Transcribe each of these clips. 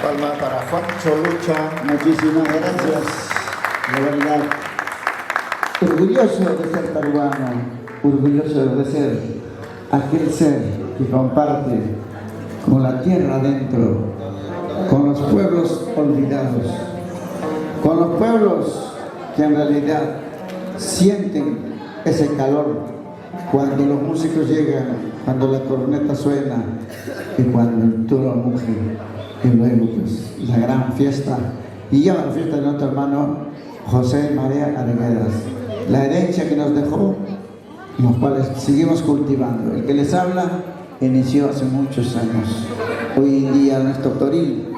Palma para Juan Cholucha. Muchísimas gracias. De verdad, orgulloso de ser peruano, orgulloso de ser aquel ser que comparte con la tierra adentro, con los pueblos olvidados, con los pueblos que en realidad sienten ese calor cuando los músicos llegan, cuando la corneta suena y cuando el toro muge. Y luego pues la gran fiesta, y ya la fiesta de nuestro hermano José María Arguedas, la herencia que nos dejó, los cuales seguimos cultivando. El que les habla inició hace muchos años. Hoy en día nuestro toril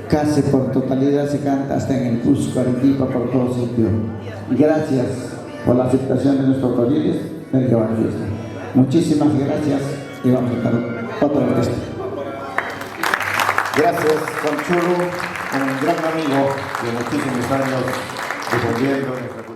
casi por totalidad se canta hasta en el Cusco, Arequipa, por todo sitio. Gracias por la aceptación de nuestros toriles del que va a fiesta. Muchísimas gracias y vamos a cantar otra orquesta. Gracias, Juan Cholo, un gran amigo de muchísimos años defendiendo nuestra cultura.